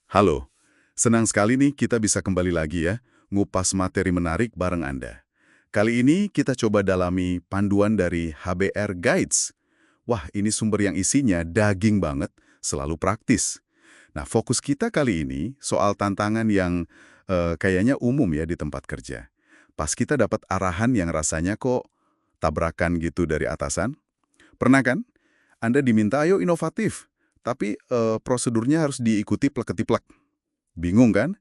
Halo, senang sekali nih kita bisa kembali lagi ya, ngupas materi menarik bareng Anda. Kali ini kita coba dalami panduan dari HBR Guides. Wah, ini sumber yang isinya daging banget, selalu praktis. Nah, fokus kita kali ini soal tantangan yang kayaknya umum ya di tempat kerja. Pas kita dapat arahan yang rasanya kok tabrakan gitu dari atasan. Pernah kan? Anda diminta ayo inovatif, tapi prosedurnya harus diikuti plek-ketiplek. Bingung kan?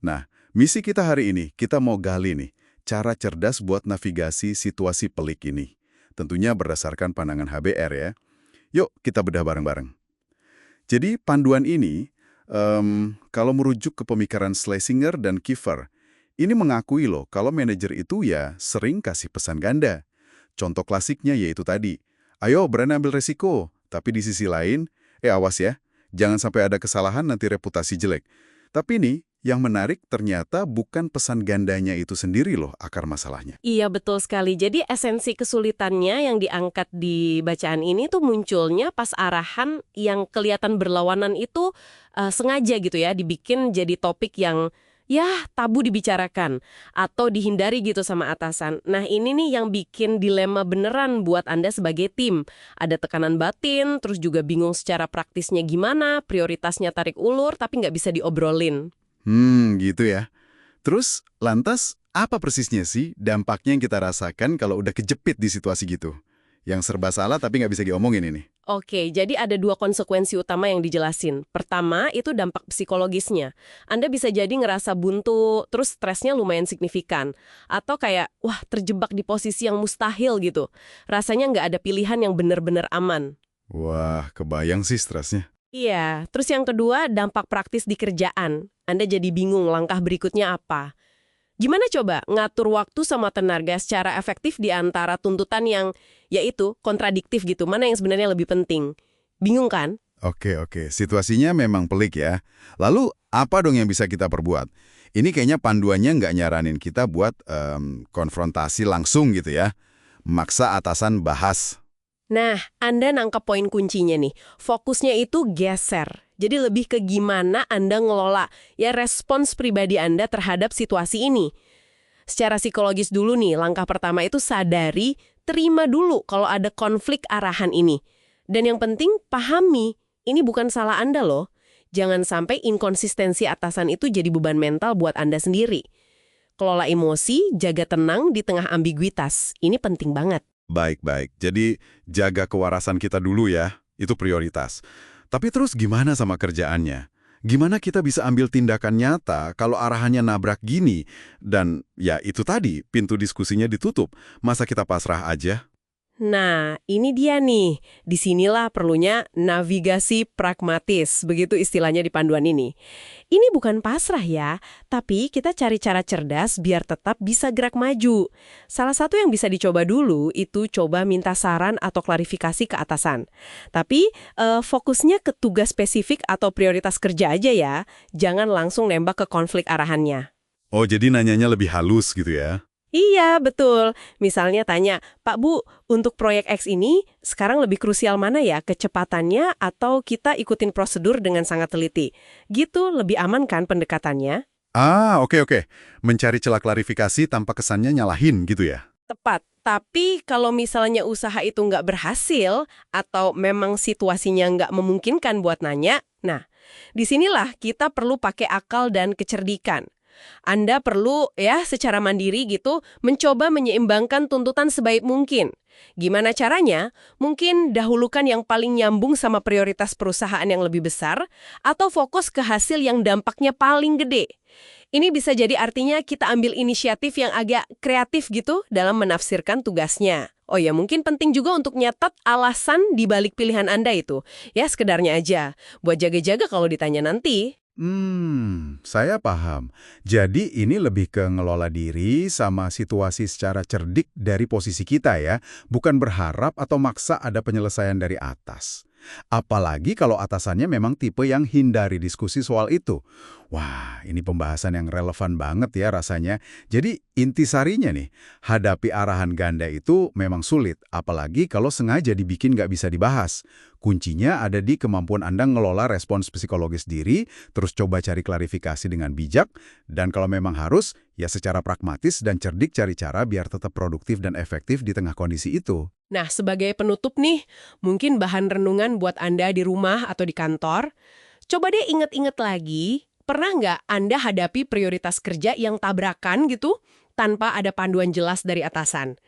Nah, misi kita hari ini, kita mau gali nih, cara cerdas buat navigasi situasi pelik ini. Tentunya berdasarkan pandangan HBR ya. Yuk, kita bedah bareng-bareng. Jadi, panduan ini, kalau merujuk ke pemikiran Schlesinger dan Kiefer, ini mengakui loh kalau manajer itu ya sering kasih pesan ganda. Contoh klasiknya yaitu tadi, ayo berani ambil resiko, tapi di sisi lain, awas ya, jangan sampai ada kesalahan nanti reputasi jelek. Tapi nih, yang menarik ternyata bukan pesan gandanya itu sendiri loh akar masalahnya. Iya, betul sekali. Jadi esensi kesulitannya yang diangkat di bacaan ini tuh munculnya pas arahan yang kelihatan berlawanan itu sengaja gitu ya, dibikin jadi topik yang ya tabu dibicarakan atau dihindari gitu sama atasan. Nah, ini nih yang bikin dilema beneran buat Anda sebagai tim. Ada tekanan batin, terus juga bingung secara praktisnya gimana, prioritasnya tarik ulur tapi nggak bisa diobrolin. Gitu ya. Terus, lantas apa persisnya sih dampaknya yang kita rasakan kalau udah kejepit di situasi gitu? Yang serba salah tapi nggak bisa diomongin ini. Oke, jadi ada dua konsekuensi utama yang dijelasin. Pertama, itu dampak psikologisnya. Anda bisa jadi ngerasa buntu, terus stresnya lumayan signifikan. Atau kayak, wah terjebak di posisi yang mustahil gitu. Rasanya nggak ada pilihan yang benar-benar aman. Wah, kebayang sih stresnya. Iya, terus yang kedua, dampak praktis di kerjaan. Anda jadi bingung langkah berikutnya apa. Gimana coba ngatur waktu sama tenaga secara efektif di antara tuntutan yang, yaitu, kontradiktif gitu, mana yang sebenarnya lebih penting? Bingung kan? Oke, situasinya memang pelik ya. Lalu, apa dong yang bisa kita perbuat? Ini kayaknya panduannya nggak nyaranin kita buat konfrontasi langsung gitu ya. Maksa atasan bahas. Nah, Anda nangkep poin kuncinya nih. Fokusnya itu geser. Jadi lebih ke gimana Anda ngelola ya respons pribadi Anda terhadap situasi ini. Secara psikologis dulu nih, langkah pertama itu sadari, terima dulu kalau ada konflik arahan ini. Dan yang penting, pahami, ini bukan salah Anda loh. Jangan sampai inkonsistensi atasan itu jadi beban mental buat Anda sendiri. Kelola emosi, jaga tenang di tengah ambiguitas. Ini penting banget. Baik. Jadi, jaga kewarasan kita dulu ya. Itu prioritas. Tapi terus gimana sama kerjaannya? Gimana kita bisa ambil tindakan nyata kalau arahannya nabrak gini? Dan ya itu tadi, pintu diskusinya ditutup. Masa kita pasrah aja? Nah, ini dia nih. Disinilah perlunya navigasi pragmatis, begitu istilahnya di panduan ini. Ini bukan pasrah ya, tapi kita cari cara cerdas biar tetap bisa gerak maju. Salah satu yang bisa dicoba dulu itu coba minta saran atau klarifikasi ke atasan. Tapi fokusnya ke tugas spesifik atau prioritas kerja aja ya. Jangan langsung nembak ke konflik arahannya. Oh, jadi nanyanya lebih halus gitu ya? Iya, betul. Misalnya tanya, Pak Bu, untuk proyek X ini sekarang lebih krusial mana ya, kecepatannya atau kita ikutin prosedur dengan sangat teliti? Gitu lebih aman kan pendekatannya? Oke. Mencari celah klarifikasi tanpa kesannya nyalahin gitu ya? Tepat. Tapi kalau misalnya usaha itu nggak berhasil atau memang situasinya nggak memungkinkan buat nanya, nah, disinilah kita perlu pakai akal dan kecerdikan. Anda perlu ya secara mandiri gitu mencoba menyeimbangkan tuntutan sebaik mungkin. Gimana caranya? Mungkin dahulukan yang paling nyambung sama prioritas perusahaan yang lebih besar atau fokus ke hasil yang dampaknya paling gede. Ini bisa jadi artinya kita ambil inisiatif yang agak kreatif gitu dalam menafsirkan tugasnya. Oh ya, mungkin penting juga untuk nyatat alasan di balik pilihan Anda itu. Ya, sekedarnya aja. Buat jaga-jaga kalau ditanya nanti. Saya paham. Jadi ini lebih ke ngelola diri sama situasi secara cerdik dari posisi kita ya, bukan berharap atau maksa ada penyelesaian dari atas. Apalagi kalau atasannya memang tipe yang hindari diskusi soal itu. Wah, ini pembahasan yang relevan banget ya rasanya. Jadi intisarinya nih, hadapi arahan ganda itu memang sulit, apalagi kalau sengaja dibikin nggak bisa dibahas. Kuncinya ada di kemampuan Anda ngelola respons psikologis diri, terus coba cari klarifikasi dengan bijak, dan kalau memang harus, ya secara pragmatis dan cerdik cari cara biar tetap produktif dan efektif di tengah kondisi itu. Nah, sebagai penutup nih, mungkin bahan renungan buat Anda di rumah atau di kantor, coba deh inget-inget lagi, pernah nggak Anda hadapi prioritas kerja yang tabrakan gitu, tanpa ada panduan jelas dari atasan?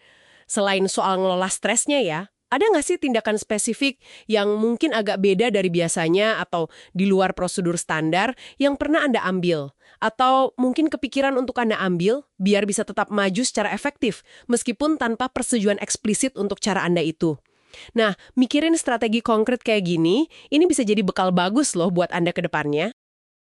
Selain soal ngelola stresnya ya, ada nggak sih tindakan spesifik yang mungkin agak beda dari biasanya atau di luar prosedur standar yang pernah Anda ambil? Atau mungkin kepikiran untuk Anda ambil biar bisa tetap maju secara efektif meskipun tanpa persetujuan eksplisit untuk cara Anda itu? Nah, mikirin strategi konkret kayak gini, ini bisa jadi bekal bagus loh buat Anda ke depannya.